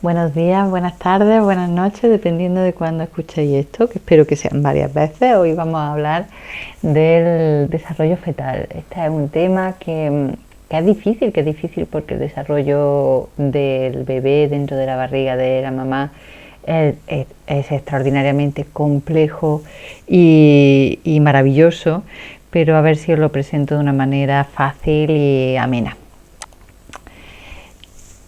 Buenos días, buenas tardes, buenas noches, dependiendo de cuándo escuchéis esto, que espero que sean varias veces. Hoy vamos a hablar del desarrollo fetal. Este es un tema que es difícil porque el desarrollo del bebé dentro de la barriga de la mamá es extraordinariamente complejo y maravilloso, pero a ver si os lo presento de una manera fácil y amena.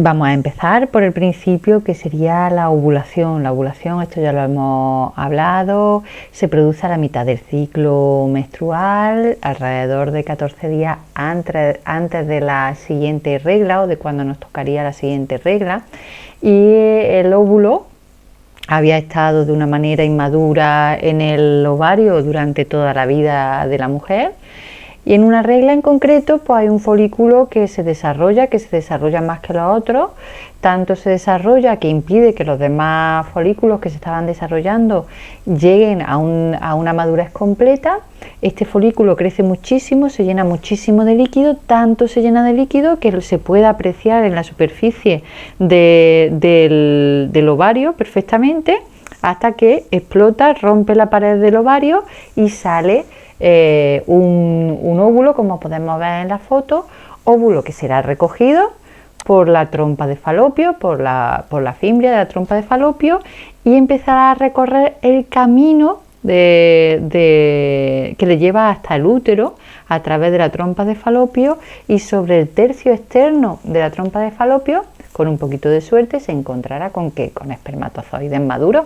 Vamos a empezar por el principio, que sería la ovulación. La ovulación, esto ya lo hemos hablado, se produce a la mitad del ciclo menstrual, alrededor de 14 días antes de la siguiente regla o de cuando nos tocaría la siguiente regla. Y el óvulo había estado de una manera inmadura en el ovario durante toda la vida de la mujer. Y en una regla en concreto, pues hay un folículo que se desarrolla más que los otros, tanto se desarrolla que impide que los demás folículos que se estaban desarrollando lleguen a una madurez completa. Este folículo crece muchísimo, se llena muchísimo de líquido, tanto se llena de líquido que se puede apreciar en la superficie del ovario perfectamente, hasta que explota, rompe la pared del ovario y sale un óvulo, como podemos ver en la foto, óvulo que será recogido por la trompa de Falopio, por la fimbria de la trompa de Falopio, y empezará a recorrer el camino que le lleva hasta el útero a través de la trompa de Falopio, y sobre el tercio externo de la trompa de Falopio, con un poquito de suerte, se encontrará con espermatozoides maduros.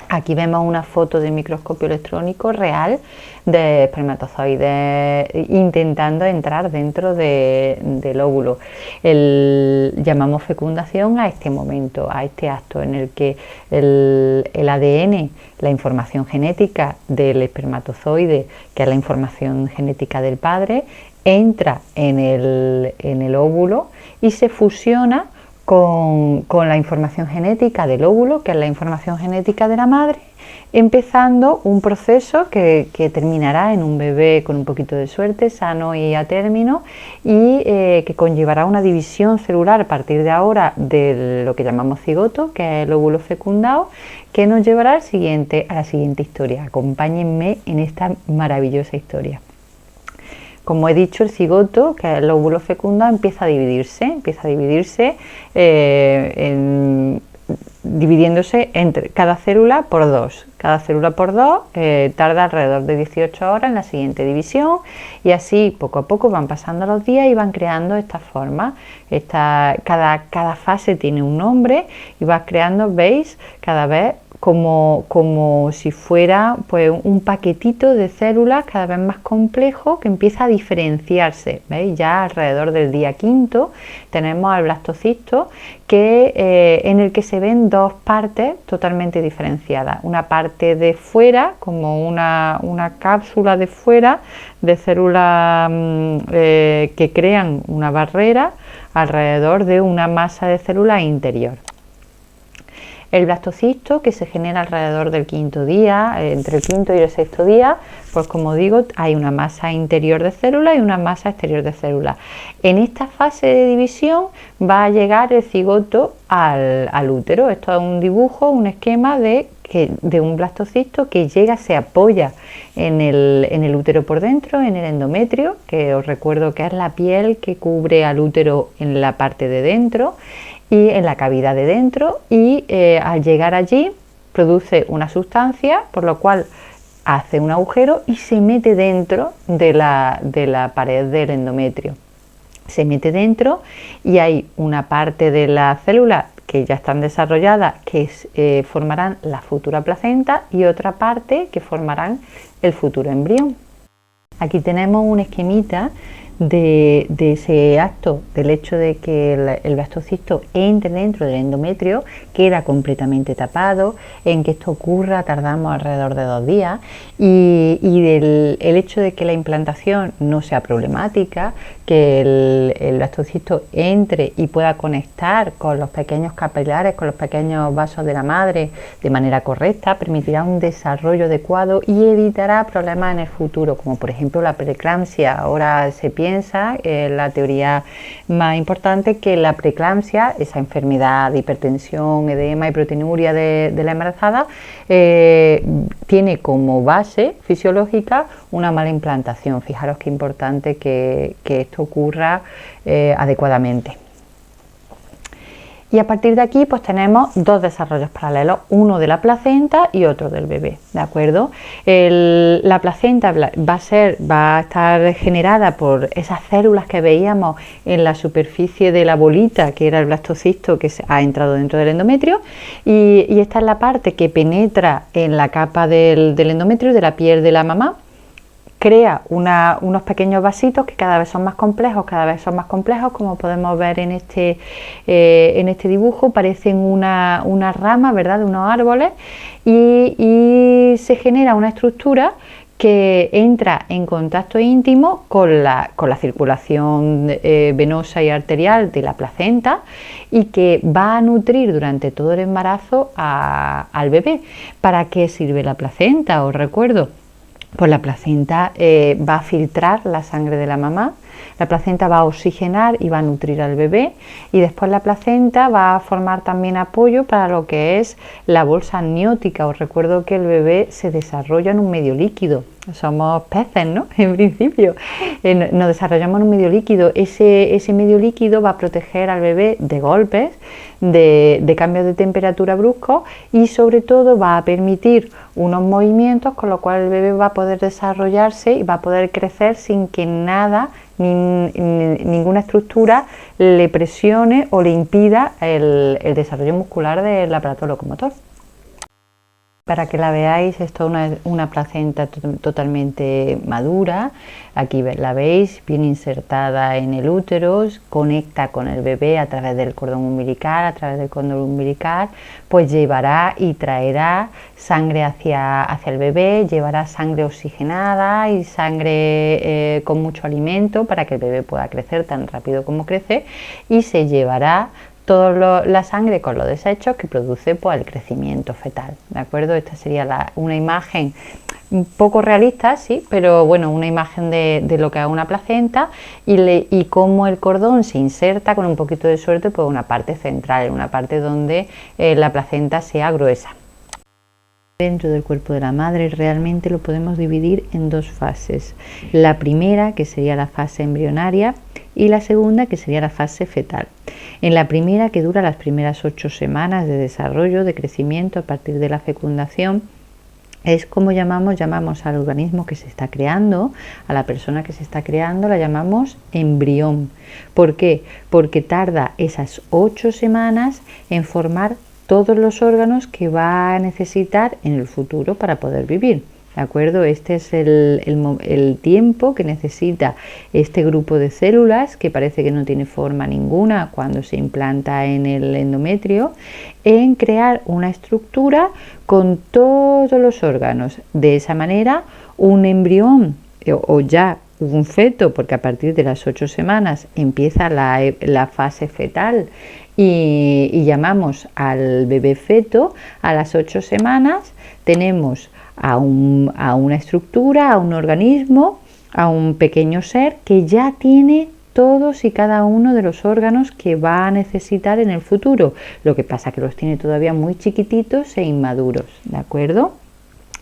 Aquí vemos una foto de microscopio electrónico real de espermatozoides intentando entrar dentro del óvulo. Llamamos fecundación a este momento, a este acto en el que el ADN, la información genética del espermatozoide, que es la información genética del padre, entra en el óvulo y se fusiona con la información genética del óvulo, que es la información genética de la madre, empezando un proceso que terminará en un bebé con un poquito de suerte, sano y a término, y que conllevará una división celular a partir de ahora de lo que llamamos cigoto, que es el óvulo fecundado, que nos llevará a la siguiente historia. Acompáñenme en esta maravillosa historia. Como he dicho, el cigoto, que es el óvulo fecundado, empieza a dividirse dividiéndose entre cada célula por dos. Cada célula por dos tarda alrededor de 18 horas en la siguiente división, y así poco a poco van pasando los días y van creando estas formas. Cada fase tiene un nombre y va creando, ¿veis? Cada vez como si fuera pues un paquetito de células cada vez más complejo que empieza a diferenciarse. ¿Veis? Ya alrededor del día quinto tenemos al blastocisto, en el que se ven dos partes totalmente diferenciadas. Una parte de fuera, como una cápsula de fuera de células que crean una barrera alrededor de una masa de células interior. El blastocisto, que se genera alrededor del quinto día, entre el quinto y el sexto día, pues como digo, hay una masa interior de células y una masa exterior de células. En esta fase de división va a llegar el cigoto al útero. Esto es un dibujo, un esquema de un blastocisto que llega, se apoya en el útero por dentro, en el endometrio, que os recuerdo que es la piel que cubre al útero en la parte de dentro y en la cavidad de dentro, y al llegar allí produce una sustancia, por lo cual hace un agujero y se mete dentro de la pared del endometrio. Se mete dentro y hay una parte de la célula que ya están desarrolladas, que formarán la futura placenta, y otra parte que formarán el futuro embrión. Aquí tenemos un esquemita de ese acto, del hecho de que el blastocisto entre dentro del endometrio, queda completamente tapado. En que esto ocurra tardamos alrededor de 2 días, y del hecho de que la implantación no sea problemática, que el blastocisto entre y pueda conectar con los pequeños capilares, con los pequeños vasos de la madre de manera correcta, permitirá un desarrollo adecuado y evitará problemas en el futuro, como por ejemplo la preeclampsia. Ahora se piensa piensa, la teoría más importante, que la preeclampsia, esa enfermedad de hipertensión, edema y proteinuria de la embarazada, tiene como base fisiológica una mala implantación. Fijaros qué importante que esto ocurra adecuadamente. Y a partir de aquí pues tenemos dos desarrollos paralelos, uno de la placenta y otro del bebé, ¿de acuerdo? La placenta va a estar generada por esas células que veíamos en la superficie de la bolita, que era el blastocisto que ha entrado dentro del endometrio, y esta es la parte que penetra en la capa del endometrio, de la piel de la mamá. Crea unos pequeños vasitos que cada vez son más complejos, como podemos ver en este dibujo. Parecen una rama, ¿verdad?, de unos árboles, y se genera una estructura que entra en contacto íntimo con la circulación venosa y arterial de la placenta, y que va a nutrir durante todo el embarazo al bebé. ¿Para qué sirve la placenta? Os recuerdo. Pues la placenta va a filtrar la sangre de la mamá, la placenta va a oxigenar y va a nutrir al bebé, y después la placenta va a formar también apoyo para lo que es la bolsa amniótica. Os recuerdo que el bebé se desarrolla en un medio líquido. Somos peces, ¿no? En principio, nos desarrollamos en un medio líquido. Ese medio líquido va a proteger al bebé de golpes, de cambios de temperatura bruscos, y sobre todo va a permitir unos movimientos, con lo cual el bebé va a poder desarrollarse y va a poder crecer sin que nada, ninguna estructura le presione o le impida el desarrollo muscular del aparato locomotor. Para que la veáis, esto es una placenta totalmente madura. Aquí la veis bien insertada en el útero, conecta con el bebé a través del cordón umbilical. A través del cordón umbilical pues llevará y traerá sangre hacia el bebé, llevará sangre oxigenada y sangre con mucho alimento para que el bebé pueda crecer tan rápido como crece, y se llevará toda la sangre con los desechos que produce pues el crecimiento fetal, ¿de acuerdo? Esta sería una imagen un poco realista, sí, pero bueno, una imagen de lo que es una placenta, y cómo el cordón se inserta con un poquito de suerte por una parte central, en una parte donde la placenta sea gruesa. Dentro del cuerpo de la madre realmente lo podemos dividir en dos fases. La primera, que sería la fase embrionaria, y la segunda, que sería la fase fetal. En la primera, que dura las primeras 8 semanas de desarrollo, de crecimiento a partir de la fecundación, es como llamamos al organismo que se está creando, a la persona que se está creando, la llamamos embrión. ¿Por qué? Porque tarda esas 8 semanas en formar todos los órganos que va a necesitar en el futuro para poder vivir, ¿de acuerdo? Este es el tiempo que necesita este grupo de células, que parece que no tiene forma ninguna cuando se implanta en el endometrio, en crear una estructura con todos los órganos. De esa manera, un embrión o ya un feto, porque a partir de las 8 semanas empieza la fase fetal, y llamamos al bebé feto. A las 8 semanas tenemos a una estructura, a un organismo, a un pequeño ser que ya tiene todos y cada uno de los órganos que va a necesitar en el futuro. Lo que pasa que los tiene todavía muy chiquititos e inmaduros, ¿de acuerdo?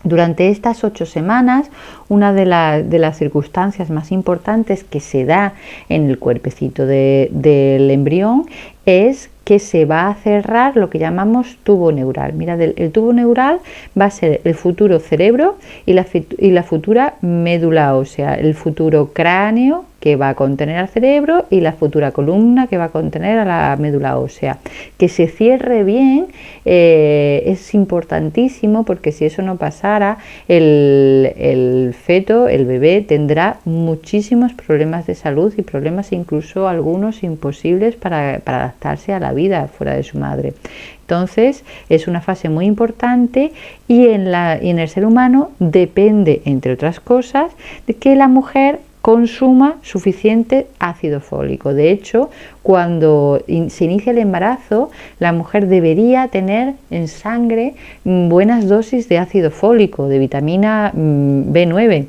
Durante estas 8 semanas, una de las circunstancias más importantes que se da en el cuerpecito del embrión es que se va a cerrar lo que llamamos tubo neural. Mirad, el tubo neural va a ser el futuro cerebro y la futura médula ósea, el futuro cráneo que va a contener al cerebro y la futura columna que va a contener a la médula ósea. Que se cierre bien es importantísimo, porque si eso no pasara, el feto, el bebé, tendrá muchísimos problemas de salud, y problemas incluso algunos imposibles para adaptarse a la vida fuera de su madre. Entonces es una fase muy importante, y en el ser humano depende, entre otras cosas, de que la mujer consuma suficiente ácido fólico. De hecho, cuando se inicia el embarazo, la mujer debería tener en sangre buenas dosis de ácido fólico, de vitamina B9.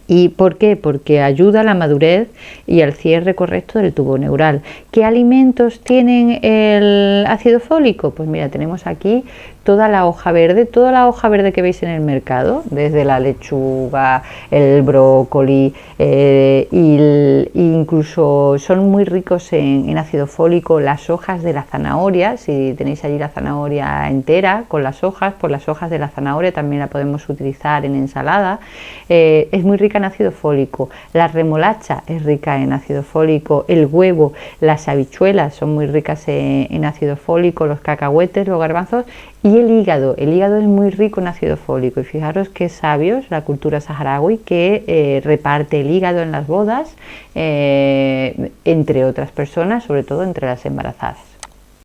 ¿Y por qué? Porque ayuda a la madurez y al cierre correcto del tubo neural. ¿Qué alimentos tienen el ácido fólico? Pues mira, tenemos aquí toda la hoja verde que veis en el mercado, desde la lechuga, el brócoli, incluso son muy ricos en ácido fólico las hojas de la zanahoria. Si tenéis allí la zanahoria entera con las hojas, pues las hojas de la zanahoria también la podemos utilizar en ensalada. Es muy rica en ácido fólico. La remolacha es rica en ácido fólico, el huevo, las habichuelas son muy ricas en ácido fólico, los cacahuetes, los garbanzos y el hígado. El hígado es muy rico en ácido fólico y fijaros qué sabios la cultura saharaui que reparte el hígado en las bodas entre otras personas, sobre todo entre las embarazadas.